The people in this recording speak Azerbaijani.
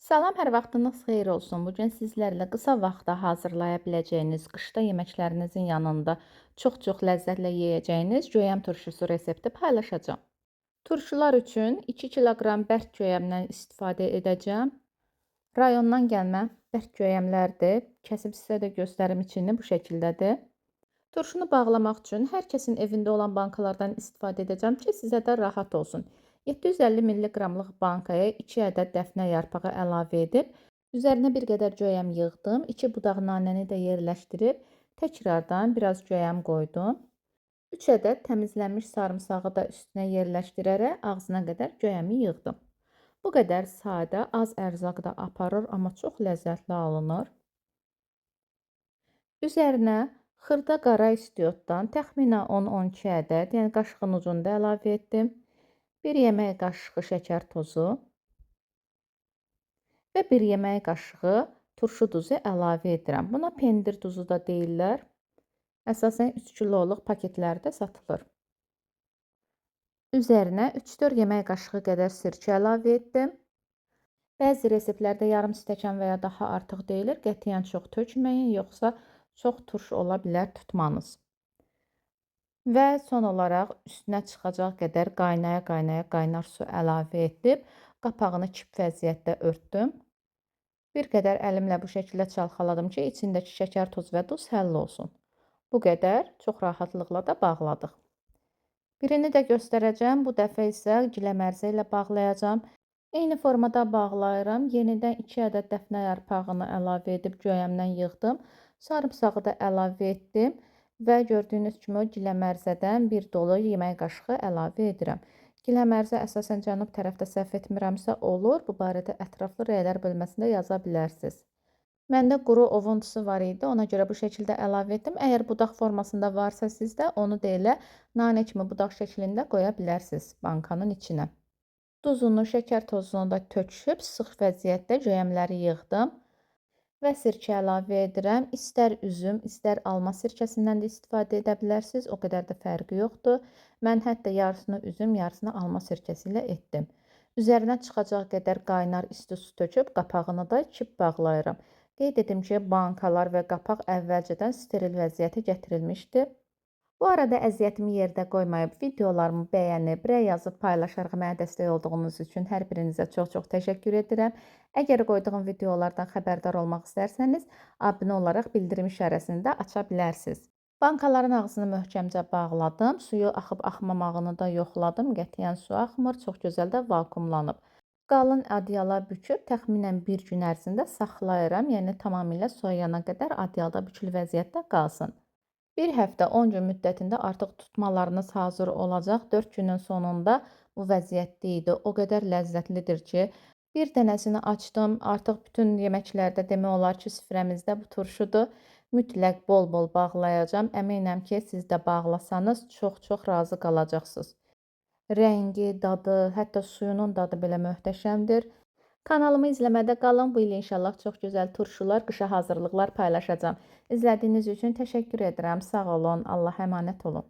Salam, hər vaxtınız xeyir olsun. Bu gün sizlərlə qısa vaxtda hazırlaya biləcəyiniz, qışda yeməklərinizin yanında çox-çox ləzzətlə yeyəcəyiniz göyəm turşusu resepti paylaşacağam. Turşular üçün 2 kiloqram bərk göyəmdən istifadə edəcəm. Rayondan gəlmə bərk göyəmlərdir. Kəsib sizə də göstərim içini bu şəkildədir. Turşunu bağlamaq üçün hər kəsin evində olan bankalardan istifadə edəcəm ki, sizə də rahat olsun. 750 mq-lıq bankaya 2 ədəd dəfnə yarpağı əlavə edib, üzərinə bir qədər göyəm yığdım, 2 budaq nanəni də yerləşdirib, təkrardan biraz göyəm qoydum. 3 ədəd təmizlənmiş sarımsağı da üstünə yerləşdirərək ağzına qədər göyəmi yığdım. Bu qədər sadə, az ərzaq da aparır, amma çox ləzzətli alınır. Üzərinə xırda qara istiotdan təxminən 10-12 ədəd, yəni qaşığın ucunda əlavə etdim. 1 yemək qaşığı şəkər tozu və 1 yemək qaşığı turşu duzu əlavə edirəm. Buna pendir duzu da deyirlər. Əsasən 3 kiloluq paketlərdə satılır. Üzərinə 3-4 yemək qaşığı qədər sirkə əlavə etdim. Bəzi reseptlərdə yarım stəkan və ya daha artıq deyilir. Qətiyyən çox tökməyin, yoxsa çox turş ola bilər tutmanız. Və son olaraq üstünə çıxacaq qədər qaynaya-qaynaya qaynar su əlavə edib, qapağını kip vəziyyətdə örtdüm. Bir qədər əlimlə bu şəkildə çalxaladım ki, içindəki şəkər, tuz və duz həll olsun. Bu qədər çox rahatlıqla da bağladıq. Birini də göstərəcəm, bu dəfə isə giləmərzə ilə bağlayacağım. Eyni formada bağlayıram. Yenidən 2 ədəd dəfnə yarpağını əlavə edib göyəmdən yığdım. Sarımsağı da əlavə etdim və gördüyünüz kimi o giləmərzədən bir dolu yemək qaşığı əlavə edirəm. Giləmərzə əsasən cənub tərəfdə səhv etmirəmsə olur. Bu barədə ətraflı rəylər bölməsində yaza bilərsiniz. Məndə quru ovuntusu var idi. Ona görə bu şəkildə əlavə etdim. Əgər budaq formasında varsa sizdə, onu da elə nanə kimi budaq şəklində qoya bilərsiniz bankanın içinə. Duzunu, şəkər tozunu da töküşüb, sıx vəziyyətdə göyəmləri yığdım və sirkə əlavə edirəm. İstər üzüm, istər alma sirkəsindən də istifadə edə bilərsiniz. O qədər də fərqi yoxdur. Mən hətta yarısını üzüm, yarısını alma sirkəsi ilə etdim. Üzərinə çıxacaq qədər qaynar isti su töküb qapağını da kip bağlayıram. Qeyd edim ki, bankalar və qapaq əvvəlcədən steril vəziyyətə gətirilmişdir. Bu arada əziyyətimi yerdə qoymayıb, videolarımı bəyənib, rəy yazıb paylaşaraq mənə dəstək olduğunuz üçün hər birinizə çox-çox təşəkkür edirəm. Əgər qoyduğum videolardan xəbərdar olmaq istərsəniz, abunə olaraq bildirim işarəsini də aça bilərsiniz. Bankaların ağzını möhkəmcə bağladım, suyu axıb-axmamağını da yoxladım, qətiyyən su axmır, çox gözəl də vakuumlanıb. Qalın adyala büküb təxminən bir gün ərzində saxlayıram, yəni tamamilə soyuyana qədər adyalda bükülü vəziyyətdə qalsın. Bir həftə 10 gün müddətində artıq tutmalarınız hazır olacaq. 4 günün sonunda bu vəziyyətdə idi. O qədər ləzzətlidir ki, bir dənəsini açdım. Artıq bütün yeməklərdə demək olar ki, süfrəmizdə bu turşudur. Mütləq bol-bol bağlayacağam. Əminəm ki, siz də bağlasanız çox-çox razı qalacaqsınız. Rəngi, dadı, hətta suyunun dadı belə möhtəşəmdir. Kanalımı izləmədə qalın. Bu il inşallah çox gözəl turşular, qışa hazırlıqlar paylaşacağam. İzlədiyiniz üçün təşəkkür edirəm. Sağ olun. Allah əmanət olun.